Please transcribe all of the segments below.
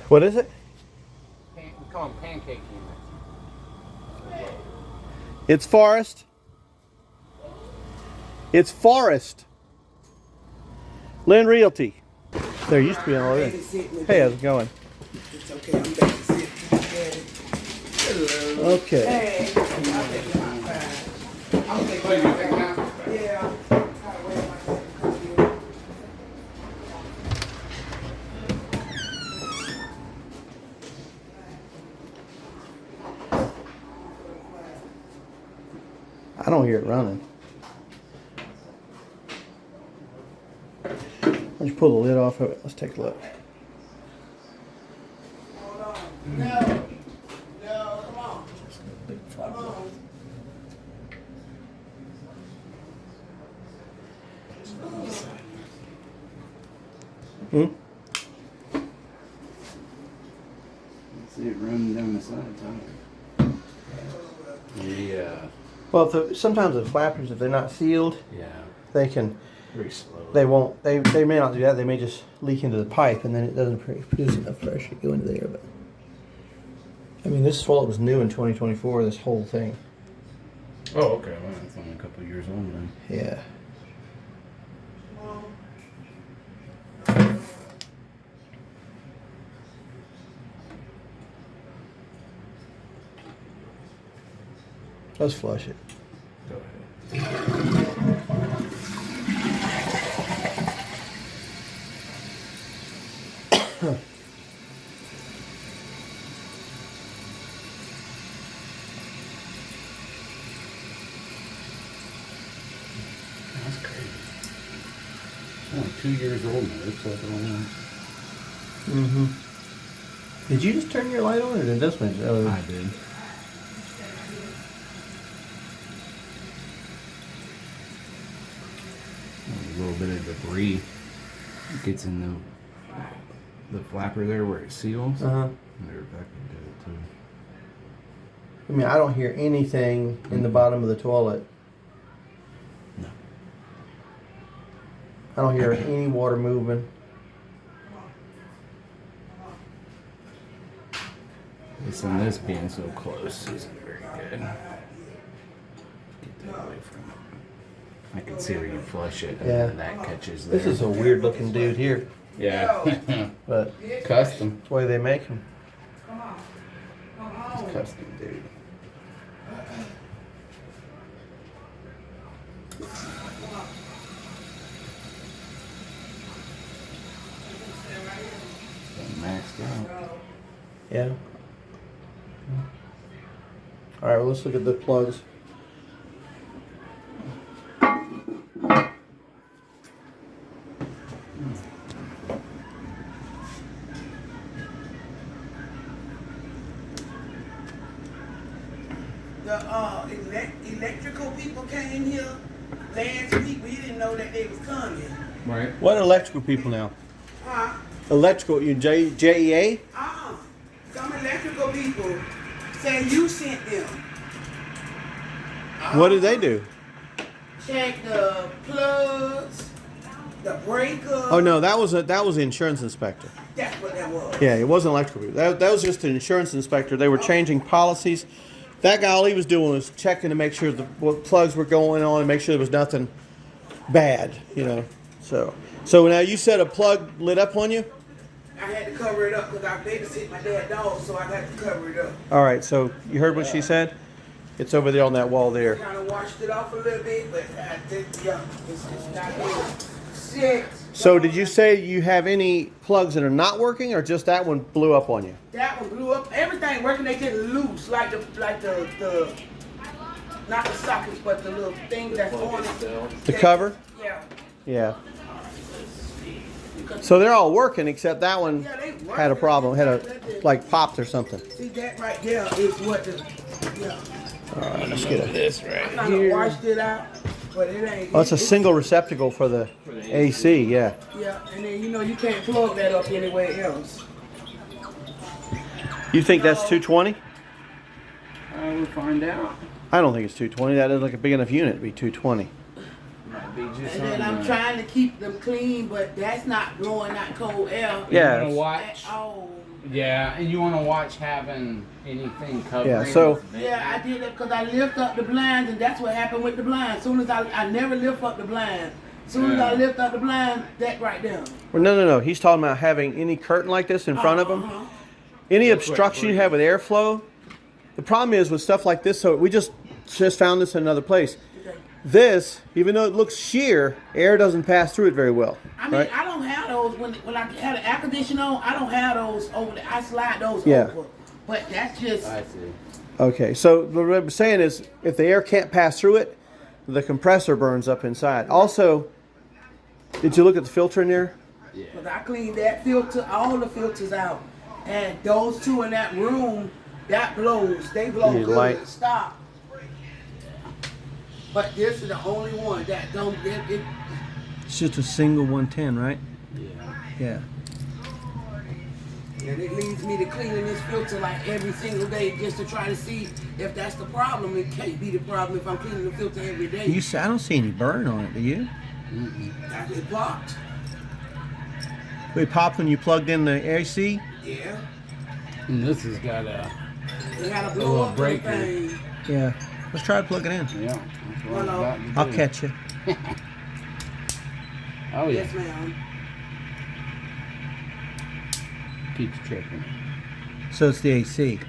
What is it? We call them pancake units. It's Forest. It's Forest. Lynn Realty. There used to be an order. Hey, how's it going? It's okay, I'm back to sit. Hello. Okay. Hey, I'll take you outside. I'll take you outside. Yeah. I don't hear it running. Why don't you pull the lid off of it? Let's take a look. Hold on. No. No, come on. Come on. Hmm? See it running down the side, Tyler. Yeah. Well, sometimes the flappers, if they're not sealed, Yeah. they can. Very slowly. They won't. They may not do that. They may just leak into the pipe, and then it doesn't produce enough pressure to go into there. But I mean, this toilet was new in 2024. This whole thing. Oh, okay. Well, it's only a couple of years old then. Yeah. Let's flush it. Go ahead. That's crazy. Only 2 years old now. Looks like it only. Mm-hmm. Did you just turn your light on, or did this one? I did. A little bit of debris gets in the flapper there where it seals. Uh-huh. They're affected it too. I mean, I don't hear anything in the bottom of the toilet. No. I don't hear any water moving. Listen, this being so close isn't very good. Get that away from it. I can see where you flush it and Yeah. then that catches there. This is a weird looking dude here, Yeah. but Custom. that's the way they make them. Come on. Come It's on. custom, dude. Maxed out. Yeah. All right, well, let's look at the plugs. The electrical people came here last week. We didn't know that they was coming. Right. What electrical people now? Huh? Electrical, you JEA? Some electrical people say you sent them. What did they do? Check the plugs, the breakers. Oh no, that was the insurance inspector. That's what that was. Yeah, it wasn't electrical people. That was just an insurance inspector. They were changing policies. That guy, all he was doing was checking to make sure what plugs were going on and make sure there was nothing bad, you know. So now you said a plug lit up on you? I had to cover it up because I babysit my dad's dog, so I had to cover it up. All right, so you heard what she said? It's over there on that wall there. Kind of washed it off a little bit, but I did, yeah, it's not good. Shit. So did you say you have any plugs that are not working, or just that one blew up on you? That one blew up. Everything working, they get loose, like the not the sockets, but the little thing that's on it. The cover? Yeah. Yeah. So they're all working except that one Yeah, they working. had a problem, had like popped or something. See that right there is what the yeah. All right, let's get This I right kind of here. washed it out, but it ain't. Oh, it's a single receptacle for the AC, yeah. Yeah, and then you can't plug that up anywhere else. You think that's 220? We'll find out. I don't think it's 220. That is like a big enough unit to be 220. Might be just And then on I'm the- trying to keep them clean, but that's not blowing that cold air. Yeah. You want to watch? Oh. Yeah, and you want to watch having anything covering. Yeah, so- Yeah, I did it because I lift up the blinds, and that's what happened with the blinds. Soon as I never lift up the blinds. Soon as I Yeah. lift up the blind, that right there. Well, no. He's talking about having any curtain like this in front of him. Any obstruction you have with airflow. The problem is with stuff like this. So we just found this in another place. Okay. This, even though it looks sheer, air doesn't pass through it very well. I mean, right? I don't have those when I had an air conditioner on. I don't have those over there. I slide those Yeah. over. But that's just. I see. Okay, so what I'm saying is, if the air can't pass through it, the compressor burns up inside. Also, did you look at the filter in there? Yeah. Because I cleaned that filter, all the filters out. And those two in that room, that blows. They blow Yeah, good. light. Stop. But this is the only one that don't it It's just a single 110, right? Yeah. Yeah. and it leads me to cleaning this filter like every single day just to try to see if that's the problem. It can't be the problem if I'm cleaning the filter every day. I don't see any burn on it, do you? That it popped. It popped when you plugged in the AC? Yeah. And this has got a. They had to little blow up the breaker. thing. Yeah. Let's try to plug it in. Yeah. That's what I'm Hello. about to I'll do. catch you. Oh yeah. Yes, ma'am. Keeps tripping. So it's the AC.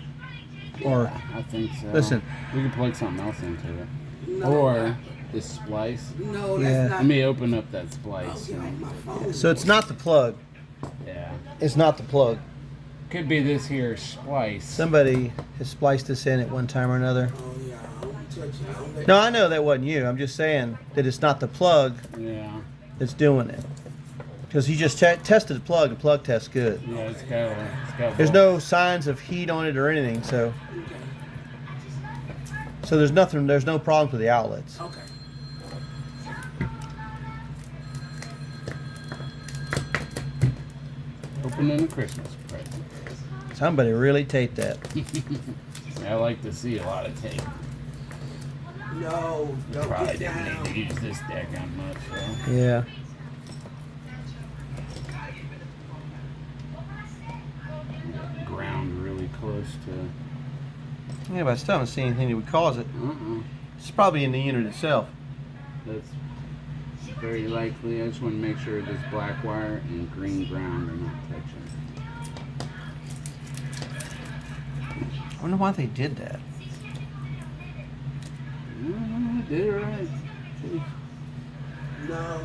Or, I think so. Listen. We can plug something else into it. No, Or this splice. no, Yeah. that's not. Let me open up that I'll splice. get on my phone. so it's not the plug. Yeah. It's not the plug. Could be this here splice. Somebody has spliced this in at one time or another. Oh yeah, I don't touch it. I don't let No, I know that wasn't you. I'm just saying that it's not the plug Yeah. that's doing it. Because he just tested the plug. The plug tests good. Yeah, it's got There's no signs of heat on it or anything. So there's nothing. There's no problems with the outlets. Okay. opening a Christmas present. Somebody really taped that. I like to see a lot of tape. No, don't Probably get didn't down. need to use this deck on much, though. Yeah. Ground really close to. Yeah, but I still haven't seen anything that would cause it. It's probably in the unit itself. That's very likely. I just want to make sure this black wire and green ground are not touching. I wonder why they did that. Did it right. See? No.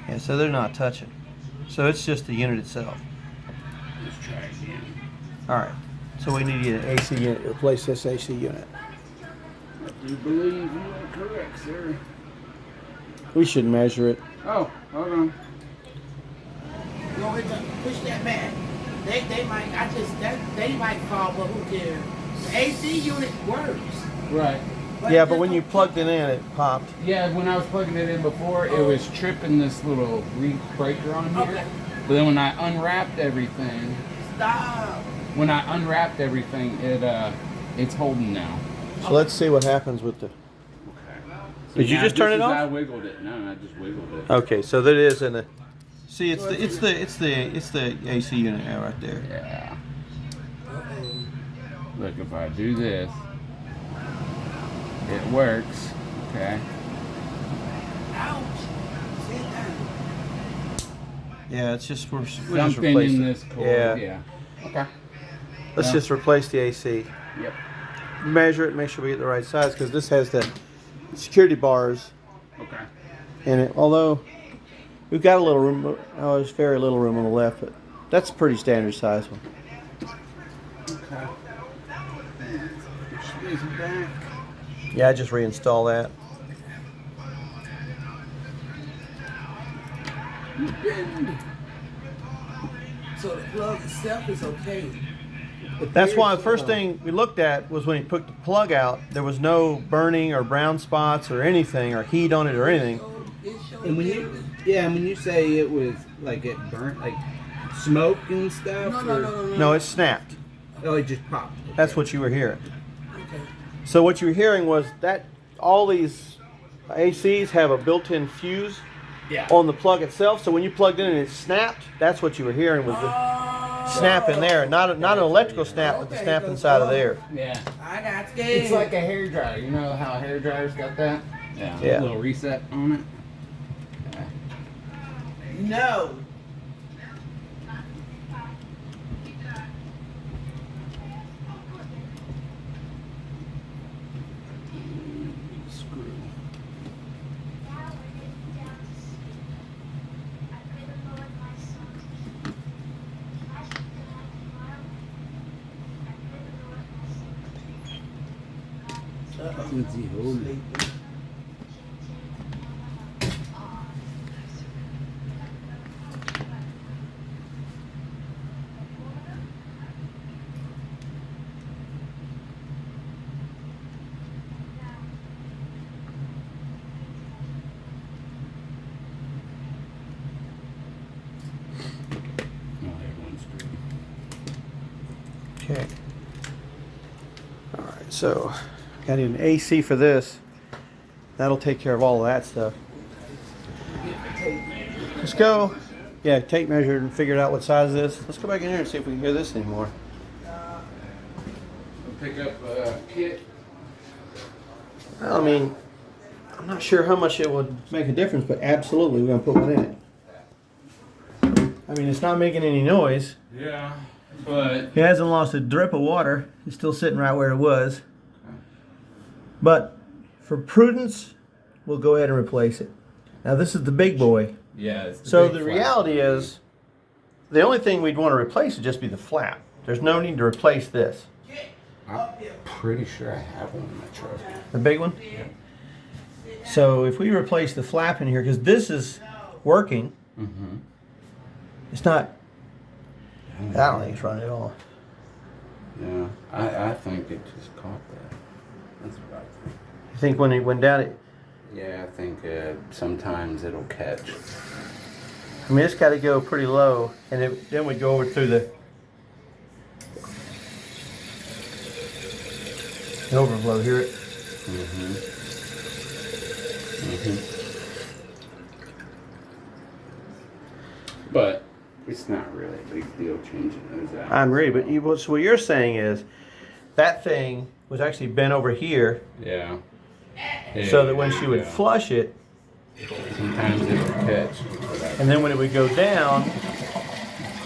Yeah, so they're not touching. So it's just the unit itself. Let's try again. All right. So we need to get an AC unit to replace this AC unit. I do believe you are correct, sir. We should measure it. Oh, hold on. Go ahead and push that back. They might they might fall, but who cares? The AC unit works. Right. Yeah, but when you plugged it in, it popped. Yeah, when I was plugging it in before, it was tripping this little breaker on here. Okay. But then when I unwrapped everything, Stop. It's holding now. So let's see what happens with the. Did you now, just turn it as off? I wiggled it. No, I just wiggled it. Okay, so that is in the. See, it's the AC unit now right there. Yeah. Uh-oh. Look, if I do this, it works. Okay. Ouch. Sit down. Yeah, it's just we're just Something replacing in it. this cord. Yeah. Yeah. Okay. Let's Yeah. just replace the AC. Yep. Measure it, make sure we get the right size because this has the security bars Okay. in it. Although we've got a little room. Oh, there's very little room on the left, but that's a pretty standard size one. Okay. Push this back. Yeah, I just reinstall that. Bend. So the plug itself is okay. That's why the first thing we looked at was when he put the plug out, there was no burning or brown spots or anything or heat on it or anything. And when you say it was like it burnt, like smoke and stuff. No. No, it snapped. Oh, it just popped. That's what you were hearing. Okay. So what you were hearing was that all these ACs have a built-in fuse Yeah. on the plug itself. So when you plugged in and it snapped, that's what you were hearing was the snap in there. Not an electrical snap, but the snap inside of there. Yeah. I got scared. It's like a hair dryer. You know how a hair dryer's got that? Yeah. Yeah. A little reset on it. Okay. No. Screw. Since he hold it. Oh, there's one screw. Okay. All right, so got an AC for this. That'll take care of all of that stuff. Let's go. Yeah, tape measure and figured out what size it is. Let's go back in here and see if we can hear this anymore. Pick up a kit. Well, I mean, I'm not sure how much it would make a difference, but absolutely we're gonna put one in it. I mean, it's not making any noise. Yeah. But It hasn't lost a drip of water. It's still sitting right where it was. But for prudence, we'll go ahead and replace it. Now this is the big boy. yeah. It's So big the flap. reality is, the only thing we'd want to replace would just be the flap. There's no need to replace this. I'm pretty sure I have one in my truck. The big one? So if we replace the flap in here, because this is working, Mm-hmm. it's not, I don't think it's running at all. Yeah. I think it just caught that. That's what I think. You think when it went down, Yeah, I think sometimes it'll catch. I mean, it's got to go pretty low, and then we go over through the overflow. Hear it? Mm-hmm. Mm-hmm. But it's not really a big deal changing those out. I agree, but so what you're saying is that thing was actually bent over here, Yeah. so that when she would flush it, sometimes it'll catch. and then when it would go down,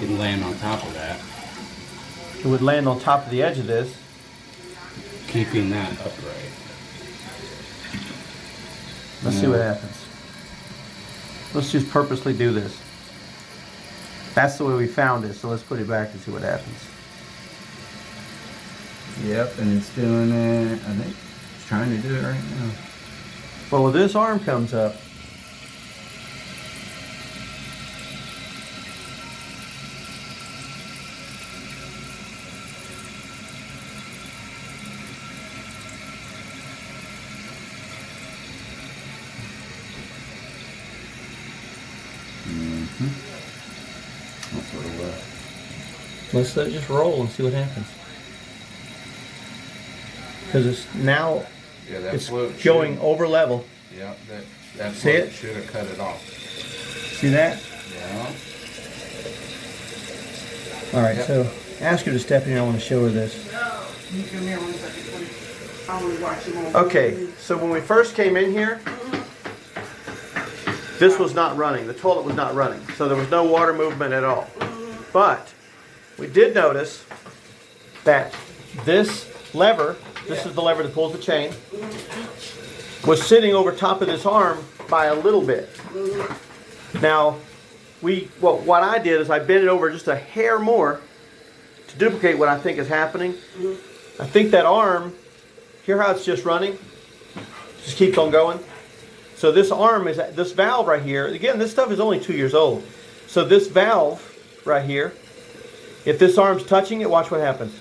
It'd land on top of that, it would land on top of the edge of this. keeping that upright. Let's see what happens. Let's just purposely do this. That's the way we found it, so let's put it back and see what happens. Yep, and it's doing it. I think it's trying to do it right now. Well, when this arm comes up, Mm-hmm. That's what it was. let's let it just roll and see what happens. Because it's now Yeah, that it's float going should- over level. Yep, that See float it? should have cut it off. See that? Yeah. All right, Yep. so ask her to step in. I want to show her this. You come here 1 second. I want to watch you on. Okay, so when we first came in here, this was not running. The toilet was not running. So there was no water movement at all. But we did notice that this lever, this is the lever that pulls the chain, was sitting over top of this arm by a little bit. Now, what I did is I bent it over just a hair more to duplicate what I think is happening. I think that arm, hear how it's just running? Just keeps on going. So this arm is, this valve right here, again, this stuff is only 2 years old. So this valve right here, if this arm's touching it, watch what happens.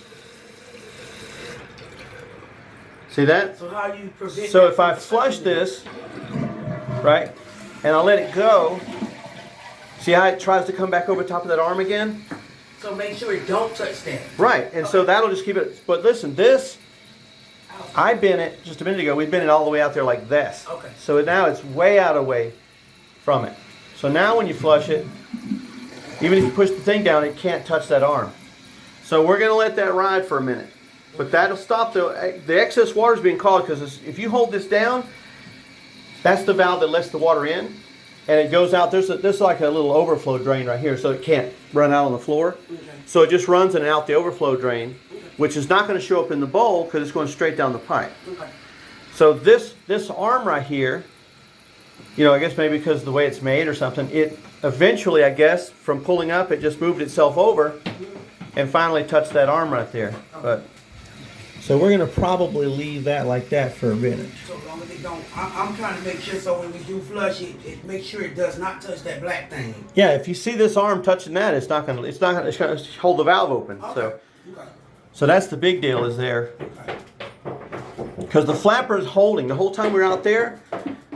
See that? So how you prevent? So that if I from flush touching this, right, and I let it go, see how it tries to come back over top of that arm again? it? So make sure it don't touch that. Right, and so that'll just keep it, but listen, this, I bent it just a minute ago. We bent it all the way out there like this. Okay. So now it's way out of way from it. So now when you flush it, even if you push the thing down, it can't touch that arm. So we're going to let that ride for a minute. But that'll stop the excess water is being called because if you hold this down, that's the valve that lets the water in. And it goes out. There's like a little overflow drain right here, so it can't run out on the floor. Okay. So it just runs in and out the overflow drain, which is not going to show up in the bowl because it's going straight down the pipe. Okay. So this arm right here, you know, I guess maybe because of the way it's made or something, it eventually, I guess, from pulling up, it just moved itself over and finally touched that arm right there. But so we're going to probably leave that like that for a minute. So long as it don't, I'm trying to make sure so when we do flush it, make sure it does not touch that black thing. Yeah, if you see this arm touching that, it's going to hold the valve open. Okay. So that's the big deal is there. Because the flapper is holding. The whole time we were out there,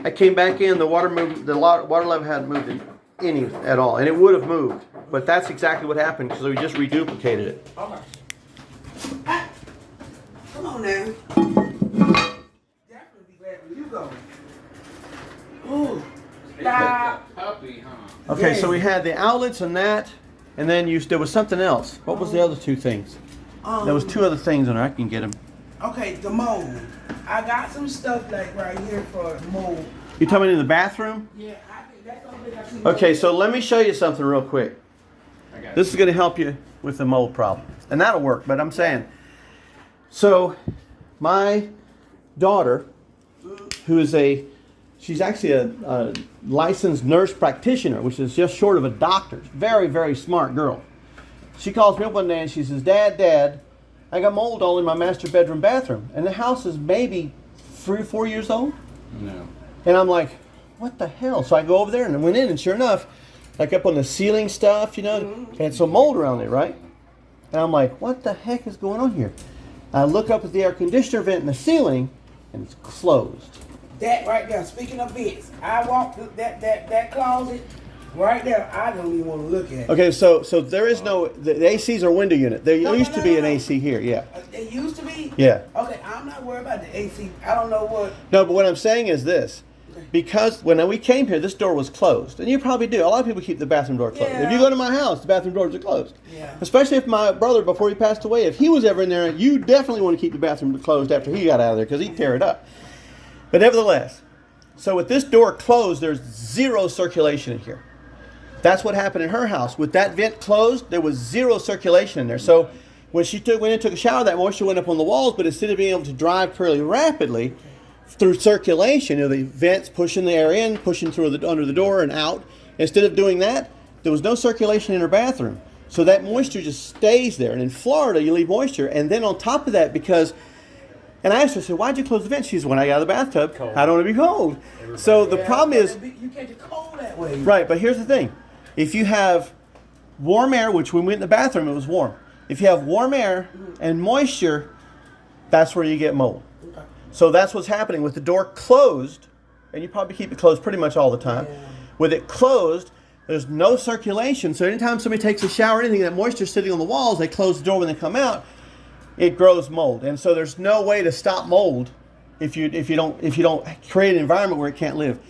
I came back in, the water level hadn't moved any at all. And it would have moved. But that's exactly what happened because we just reduplicated it. Okay. Ah, come on now. Definitely be glad when you go. Ooh. Stop. Puppy, huh? Okay, so we had the outlets and that. And then there was something else. What was the other two things? There was two other things on there. I can get them. Okay, the mold. I got some stuff like right here for mold. You talking in the bathroom? Yeah, I think that's the only thing I see. Okay, so let me show you something real quick. I got This is going to help you with the mold problem. And that'll work, but I'm saying. So, my daughter, who is she's actually a licensed nurse practitioner, which is just short of a doctor. Very, very smart girl. She calls me up one day and she says, Dad, I got mold all in my master bedroom bathroom. And the house is maybe 3 or 4 years old. No. And I'm like, what the hell? So I go over there and I went in and sure enough, like up on the ceiling stuff, you know, had some mold around there, right? And I'm like, what the heck is going on here? I look up at the air conditioner vent in the ceiling and it's closed. That right there, speaking of vents, I walked through that closet right there. I don't even want to look at it. Okay, so there is the ACs are window unit. There No, used no, to no, be no, an no. AC here, yeah. It used to be? Yeah. Okay, I'm not worried about the AC. I don't know what. No, but what I'm saying is this. Because when we came here, this door was closed. And you probably do. A lot of people keep the bathroom door closed. Yeah. If you go to my house, the bathroom doors are closed. Yeah. Especially if my brother, before he passed away, if he was ever in there, you definitely want to keep the bathroom closed after he got out of there because he'd tear it up. But nevertheless, so with this door closed, there's zero circulation in here. That's what happened in her house. With that vent closed, there was zero circulation in there. So when she went in and took a shower, that moisture went up on the walls, but instead of being able to dry fairly rapidly, through circulation, you know, the vents pushing the air in, pushing through under the door and out. Instead of doing that, there was no circulation in her bathroom. So that moisture just stays there. And in Florida, you leave moisture. And then on top of that, and I asked her, I said, why'd you close the vent? She said, when I got out of the bathtub, Cold. I don't want to be cold. So the problem is, You can't get cold that way. right, but here's the thing. If you have warm air, which when we went in the bathroom, it was warm. If you have warm air and moisture, that's where you get mold. Okay. So that's what's happening with the door closed, and you probably keep it closed pretty much all the time. Yeah. With it closed, there's no circulation. So anytime somebody takes a shower or anything, that moisture sitting on the walls, they close the door when they come out, it grows mold. And so there's no way to stop mold if you don't create an environment where it can't live.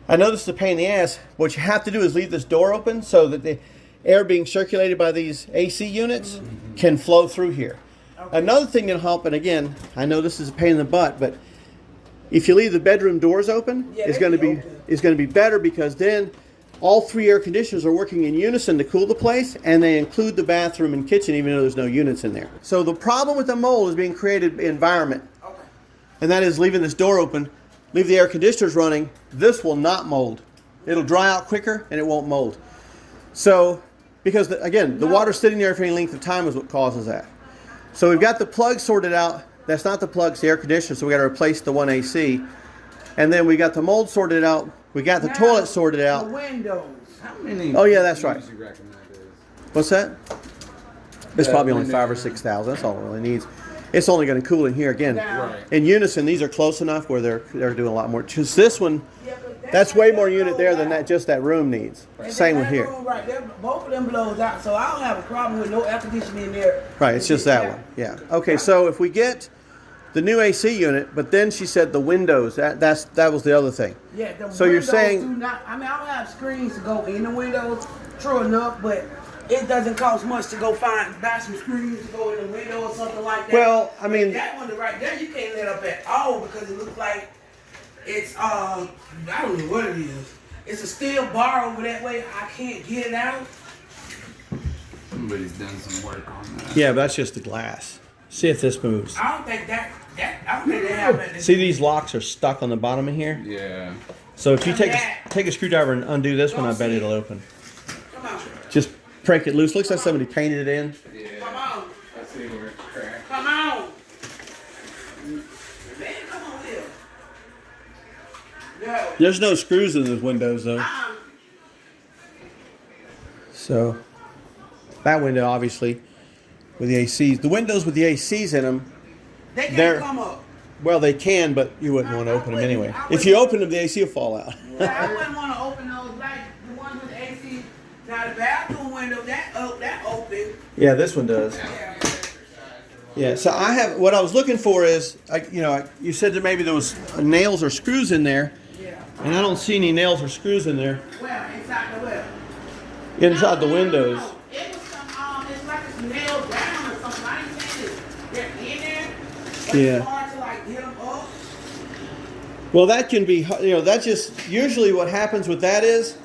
I know this is a pain in the ass. What you have to do is leave this door open so that the air being circulated by these AC units can flow through here. Okay. Another thing that'll help, and again, I know this is a pain in the butt, but if you leave the bedroom doors open, Yeah, it's they going to be be open. it's going to be better because then all 3 air conditioners are working in unison to cool the place, and they include the bathroom and kitchen even though there's no units in there. So the problem with the mold is being created environment, Okay. and that is leaving this door open, leave the air conditioners running. This will not mold. It'll dry out quicker and it won't mold. So, because again, the water sitting there for any length of time is what causes that. So we've got the plug sorted out. That's not the plug, it's the air conditioner, so we got to replace the one AC. And then we got the mold sorted out. We got the Now, toilet sorted The out. windows. How many? Oh, yeah, that's right. would you recommend is? What's that? It's The probably only window. 5,000 or 6,000. That's all it really needs. It's only going to cool in here again. Now, Right. In unison, these are close enough where they're doing a lot more. Just this one, yeah, but that's way more blows unit there than out. that room needs. And Same then with that here. room right there, both of them blows out, so I don't have a problem with no air conditioning in there. Right, it's just that one. Yeah. Okay, so if we get the new AC unit, but then she said the windows. That was the other thing. Yeah, the So you're windows saying- do not, I mean, I don't have screens to go in the windows, true enough, but it doesn't cost much to go buy some screens to go in the window or something like that. Well, I mean- that one right there, you can't let up at all because it looks like it's, I don't know what it is. It's a steel bar over that way. I can't get it out. Somebody's done some work on that. Yeah, but that's just the glass. See if this moves. I don't think I don't think they have that. See, these locks are stuck on the bottom of here. Yeah. So if you take a screwdriver and undo this one, I bet it'll open. Come on. Just break it loose. Looks like somebody painted it in. Yeah. Come on. I see where it's cracked. Come on. Man, come on here. No. There's no screws in those windows though. Uh-uh. So that window, obviously, with the ACs, the windows with the ACs in them, They can't They're- come up. well, they can, but you wouldn't want to open them anyway. If you open them, the AC will fall out. I wouldn't want to open those like the ones with the AC. Now the bathroom window that open. Yeah, this one does. Yeah. Yeah. So I have what I was looking for is, you said that maybe there was nails or screws in there, Yeah. and I don't see any nails or screws in there Well, inside the well. inside the windows. No. It was some it's like it's nailed down or something. I didn't think they're in there. But Yeah. It's hard to like get them up. Well, that can be, that's just usually what happens with that is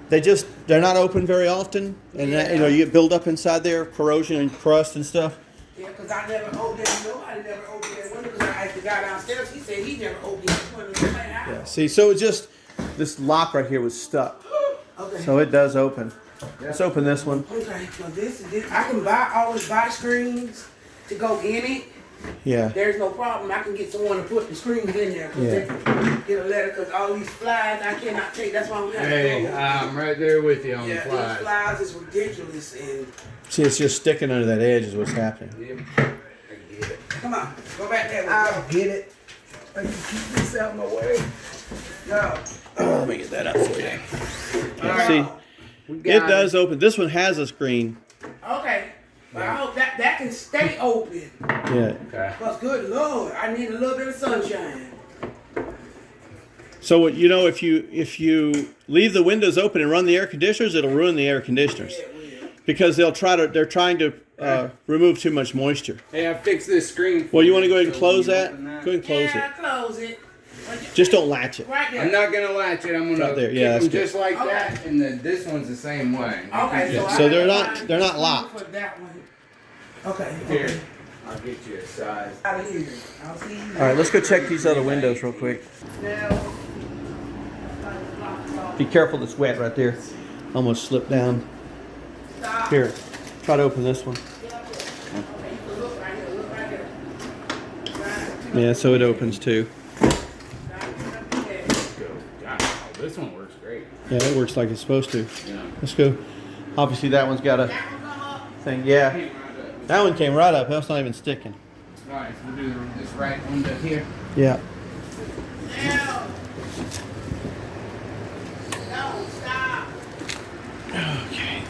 they're not open very often, and that, you get build up inside there, corrosion and crust and stuff. Yeah, because I never opened it. Nobody never opened that window because I asked the guy downstairs. He said he never opened that window. Yeah. See, so it's just this lock right here was stuck, Okay. so it does open. Let's open this one. Okay, so this I can always buy screens to go in it. Yeah. There's no problem. I can get someone to put the screens in there. Cause Yeah. they can get a letter because all these flies I cannot take. That's why I'm having Hey, to go. I'm right there with you on Yeah, the these flies. flies is ridiculous. And See, it's just sticking under that edge is what's happening. Yep. I get it. come on, go back there. I'll get it. I can keep this out of my way. No. Let me get that up for you. Alright. See, We it got does open. This one has a screen. Okay. But I hope that can stay open. Yeah. Okay. Because good Lord, I need a little bit of sunshine. So if you leave the windows open and run the air conditioners, it'll ruin the air conditioners Yeah, it will. because they're trying to remove too much moisture. Hey, I fixed this screen. Well, you want to go ahead and So close you that? open Go ahead and close yeah, it. close it. Just don't latch it. Right there. I'm not gonna latch it. I'm gonna Right there. keep Yeah, that's them good. just like Okay. that, and then this one's the same way. Okay, Just- So I they're gotta not- find they're not something locked. For that one. Okay. Here, Okay. I'll get you a size. Out of here. I'll see you. All right, let's go check these other windows real quick. Now. Be careful, it's wet right there. Almost slipped down. Stop. Here, try to open this one. Okay, you can look right here. Look right here. Yeah, so it opens too. Go. God, oh, this one works great. Yeah, it works like it's supposed to. Yeah. Let's go. Obviously, that one's got a That one come up. thing. Yeah, Came right up. that one came right up. That's not even sticking. Alright, so we'll do this right window here. Yeah. Now. No, stop. Okay.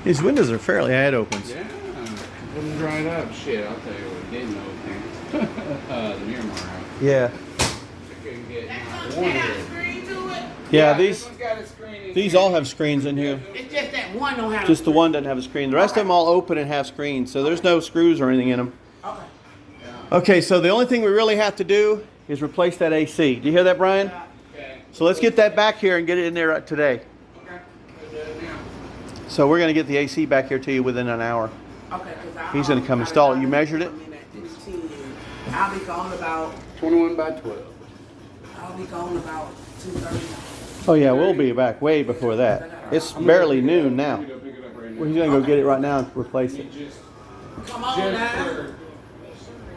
These windows are fairly wide opens. Yeah. Wouldn't dry it up. Shit, I'll tell you what didn't open. The Miramar house. Yeah. I couldn't get That not one one have a of it. screen to it. Yeah, this these one's got a screen in these here. all have screens in here. It's just that one don't have. Just the one doesn't have a screen. The rest of them all open and have screens, so there's no screws or anything in them. Okay. Okay, so the only thing we really have to do is replace that AC. Do you hear that, Brian? Okay. So let's get that back here and get it in there today. Okay. We'll do it now. So we're going to get the AC back here to you within an hour. Okay. He's gonna come install it. You measured it? I'll be gone about. 21 by 12. I'll be gone about 2:30. Oh yeah, we'll be back way before that. It's barely noon now. Go pick it up right now. Well, he's going to go get it right now and replace it. Just Come on now. for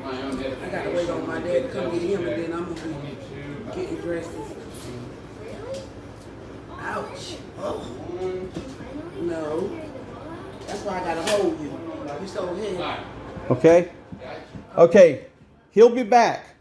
my own I gotta wait on my dad to come get him, and then I'm gonna be getting dressed. Ouch. Oh. No. That's why I gotta hold you. You so heavy. Okay? Okay, he'll be back.